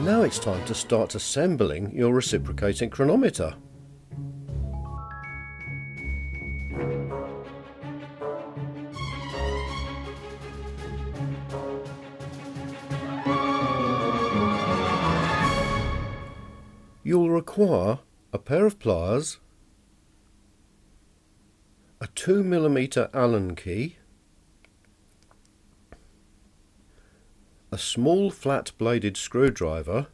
Now it's time to start assembling your reciprocating chronometer. You'll require a pair of pliers, a 2mm Allen key, a small flat-bladed screwdriver,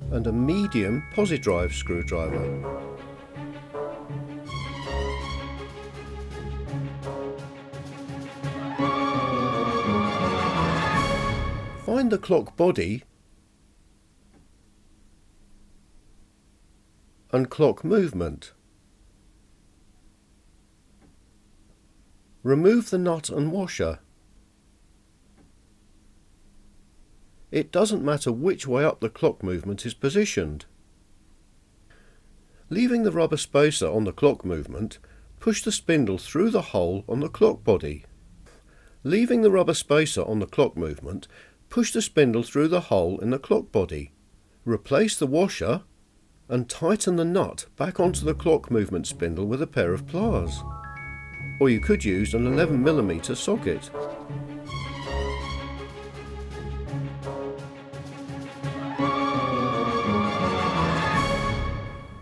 and a medium posi-drive screwdriver. Find the clock body and clock movement. Remove the nut and washer. It doesn't matter which way up the clock movement is positioned. Leaving the rubber spacer on the clock movement, push the spindle through the hole on the clock body. Leaving the rubber spacer on the clock movement, push the spindle through the hole in the clock body. Replace the washer and tighten the nut back onto the clock movement spindle with a pair of pliers. Or you could use an 11mm socket.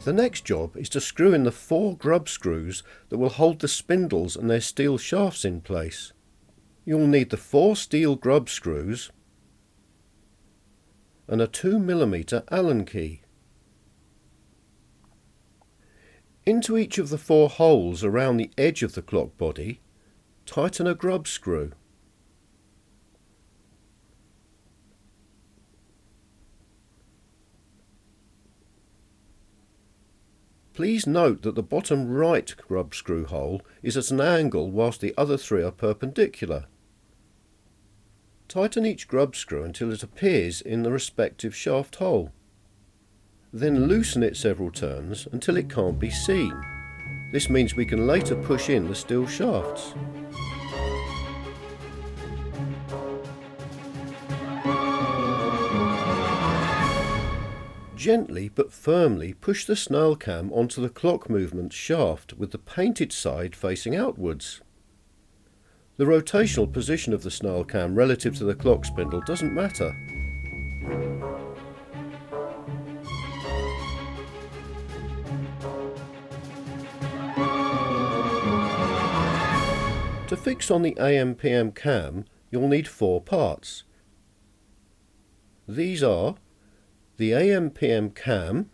The next job is to screw in the 4 grub screws that will hold the spindles and their steel shafts in place. You'll need the 4 steel grub screws and a 2mm Allen key. Into each of the 4 holes around the edge of the clock body, tighten a grub screw. Please note that the bottom right grub screw hole is at an angle whilst the other 3 are perpendicular. Tighten each grub screw until it appears in the respective shaft hole. Then loosen it several turns until it can't be seen. This means we can later push in the steel shafts. Gently but firmly push the snail cam onto the clock movement shaft with the painted side facing outwards. The rotational position of the snail cam relative to the clock spindle doesn't matter. To fix on the AM/PM cam, you'll need 4 parts. These are the AM/PM cam,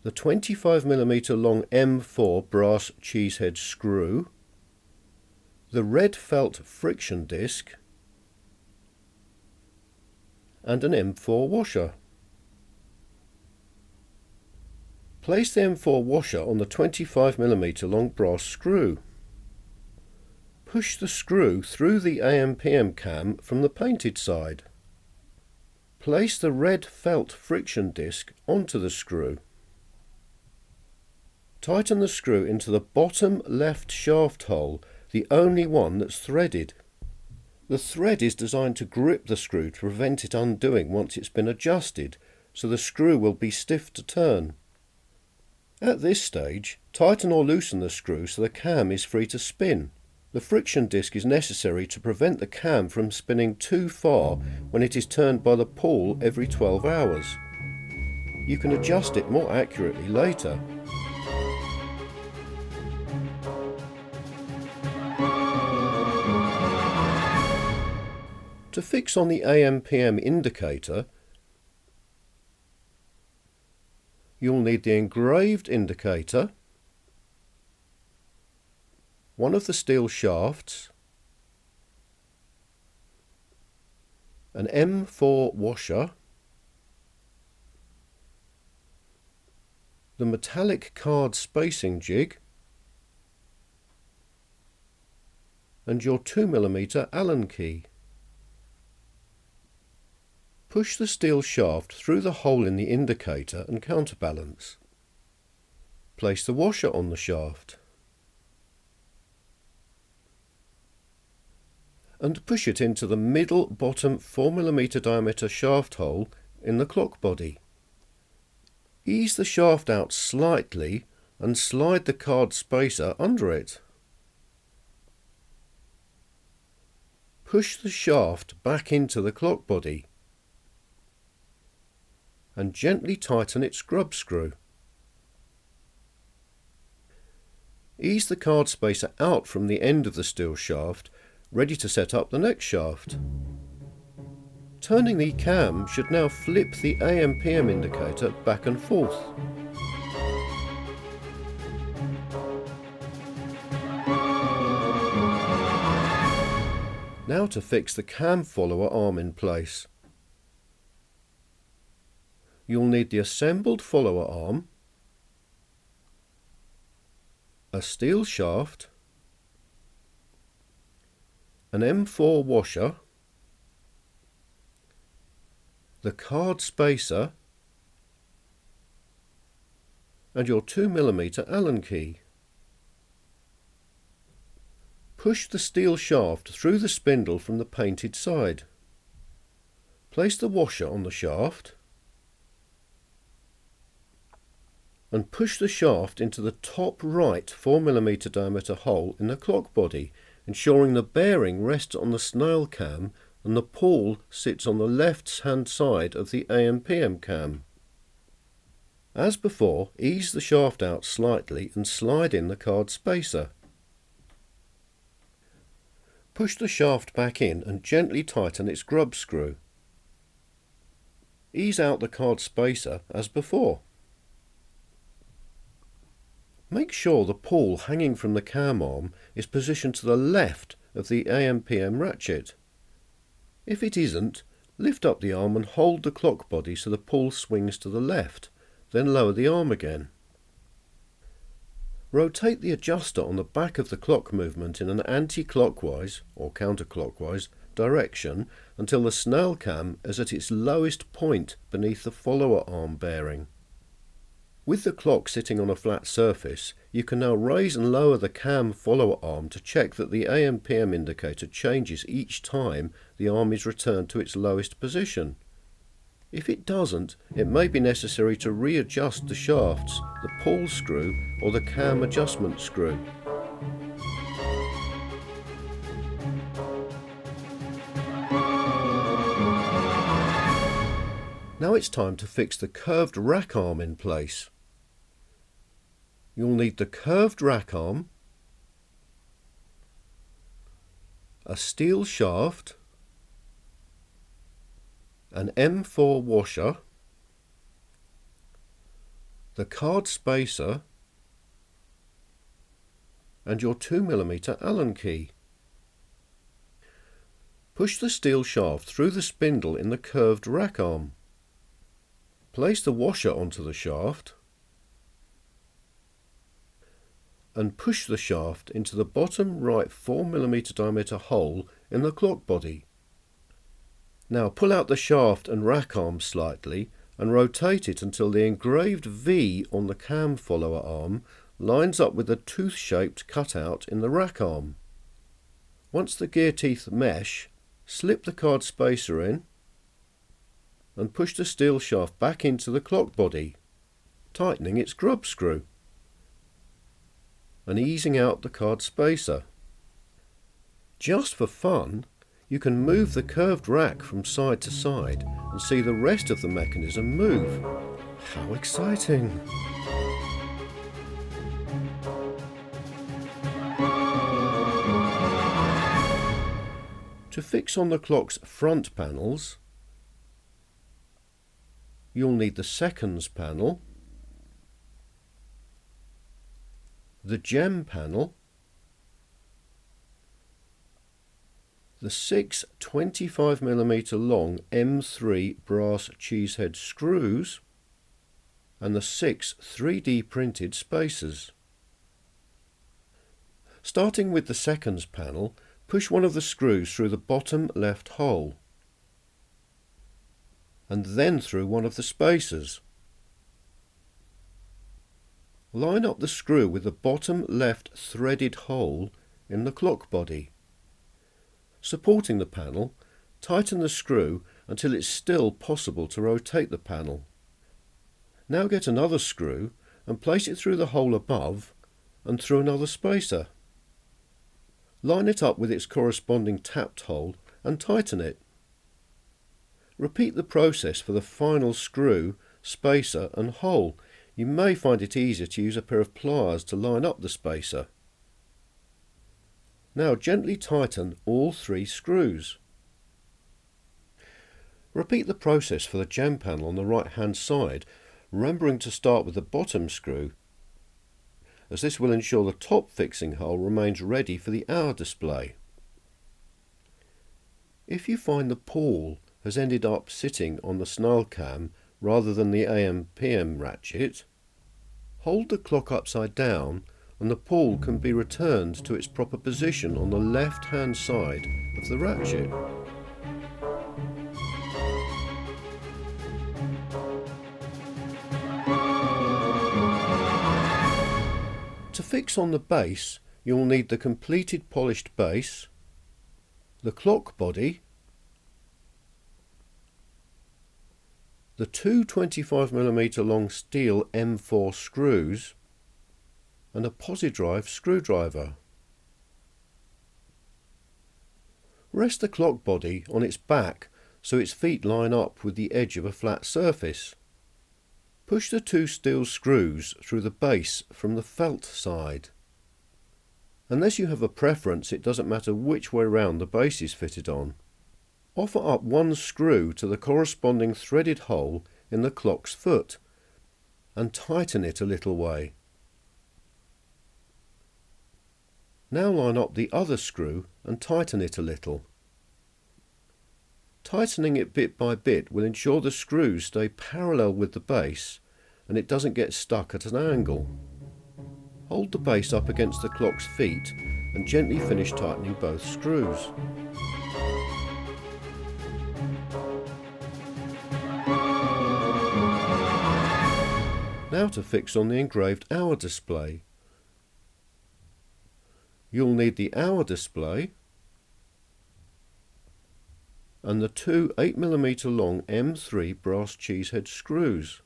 the 25mm long M4 brass cheesehead screw, the red felt friction disc, and an M4 washer. Place the M4 washer on the 25mm long brass screw. Push the screw through the AM/PM cam from the painted side. Place the red felt friction disc onto the screw. Tighten the screw into the bottom left shaft hole, the only one that's threaded. The thread is designed to grip the screw to prevent it undoing once it's been adjusted, so the screw will be stiff to turn. At this stage, tighten or loosen the screw so the cam is free to spin. The friction disc is necessary to prevent the cam from spinning too far when it is turned by the pawl every 12 hours. You can adjust it more accurately later. To fix on the AM/PM indicator, you'll need the engraved indicator, one of the steel shafts, an M4 washer, the metallic card spacing jig, and your 2mm Allen key. Push the steel shaft through the hole in the indicator and counterbalance. Place the washer on the shaft. and push it into the middle bottom 4mm diameter shaft hole in the clock body. Ease the shaft out slightly and slide the card spacer under it. Push the shaft back into the clock body and gently tighten its grub screw. Ease the card spacer out from the end of the steel shaft, ready to set up the next shaft. Turning the cam should now flip the AM/PM indicator back and forth. Now to fix the cam follower arm in place. You'll need the assembled follower arm, a steel shaft, an M4 washer, the card spacer and your 2mm Allen key. Push the steel shaft through the spindle from the painted side. Place the washer on the shaft and push the shaft into the top right 4mm diameter hole in the clock body, ensuring the bearing rests on the Snail Cam and the pawl sits on the left-hand side of the AM/PM cam. As before, ease the shaft out slightly and slide in the card spacer. Push the shaft back in and gently tighten its grub screw. Ease out the card spacer as before. Make sure the pawl hanging from the cam arm is positioned to the left of the AM/PM ratchet. If it isn't, lift up the arm and hold the clock body so the pawl swings to the left, then lower the arm again. Rotate the adjuster on the back of the clock movement in an anti-clockwise or counterclockwise direction until the Snail Cam is at its lowest point beneath the follower arm bearing. With the clock sitting on a flat surface, you can now raise and lower the cam follower arm to check that the AM/PM indicator changes each time the arm is returned to its lowest position. If it doesn't, it may be necessary to readjust the shafts, the pawl screw or the cam adjustment screw. Now it's time to fix the curved rack arm in place. You'll need the curved rack arm, a steel shaft, an M4 washer, the card spacer and your 2mm Allen key. Push the steel shaft through the spindle in the curved rack arm. Place the washer onto the shaft and push the shaft into the bottom right 4mm diameter hole in the clock body. Now pull out the shaft and rack arm slightly and rotate it until the engraved V on the cam follower arm lines up with the tooth-shaped cutout in the rack arm. Once the gear teeth mesh, slip the card spacer in and push the steel shaft back into the clock body, tightening its grub screw and easing out the card spacer. Just for fun, you can move the curved rack from side to side and see the rest of the mechanism move. How exciting! To fix on the clock's front panels, you'll need the seconds panel, the gem panel, the 6 25mm long M3 brass cheesehead screws and the 6 3D printed spacers. Starting with the seconds panel, push one of the screws through the bottom left hole and then through one of the spacers. Line up the screw with the bottom left threaded hole in the clock body. Supporting the panel, tighten the screw until it's still possible to rotate the panel. Now get another screw and place it through the hole above and through another spacer. Line it up with its corresponding tapped hole and tighten it. Repeat the process for the final screw, spacer and hole. You may find it easier to use a pair of pliers to line up the spacer. Now gently tighten all 3 screws. Repeat the process for the jam panel on the right hand side, remembering to start with the bottom screw, as this will ensure the top fixing hole remains ready for the hour display. If you find the pawl has ended up sitting on the Snail Cam rather than the AM/PM ratchet, hold the clock upside down and the pawl can be returned to its proper position on the left hand side of the ratchet. To fix on the base, you'll need the completed polished base, the clock body, the 2 25mm long steel M4 screws, and a posi-drive screwdriver. Rest the clock body on its back so its feet line up with the edge of a flat surface. Push the 2 steel screws through the base from the felt side. Unless you have a preference, it doesn't matter which way round the base is fitted on. Offer up 1 screw to the corresponding threaded hole in the clock's foot and tighten it a little way. Now line up the other screw and tighten it a little. Tightening it bit by bit will ensure the screws stay parallel with the base and it doesn't get stuck at an angle. Hold the base up against the clock's feet and gently finish tightening both screws. Now to fix on the engraved hour display. You'll need the hour display and the 2 8mm long M3 brass cheesehead screws.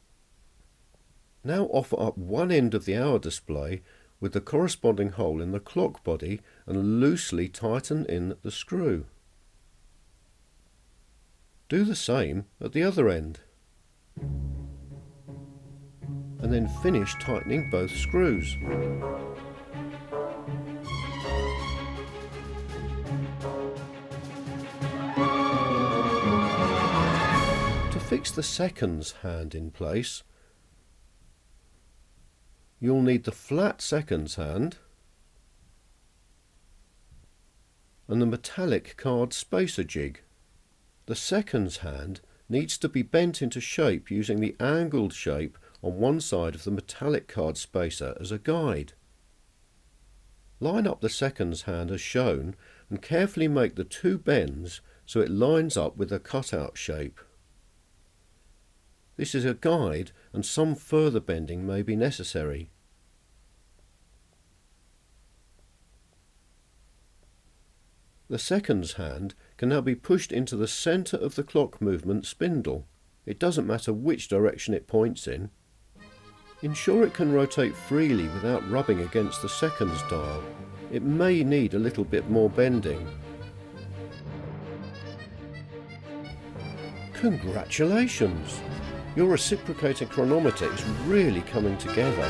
Now offer up one end of the hour display with the corresponding hole in the clock body and loosely tighten in the screw. Do the same at the other end. And then finish tightening both screws. To fix the seconds hand in place, you'll need the flat seconds hand and the metallic card spacer jig. The seconds hand needs to be bent into shape using the angled shape on one side of the metallic card spacer as a guide. Line up the seconds hand as shown and carefully make the 2 bends so it lines up with the cutout shape. This is a guide and some further bending may be necessary. The seconds hand can now be pushed into the centre of the clock movement spindle. It doesn't matter which direction it points in. Ensure it can rotate freely without rubbing against the seconds dial. It may need a little bit more bending. Congratulations! Your reciprocating chronometer is really coming together.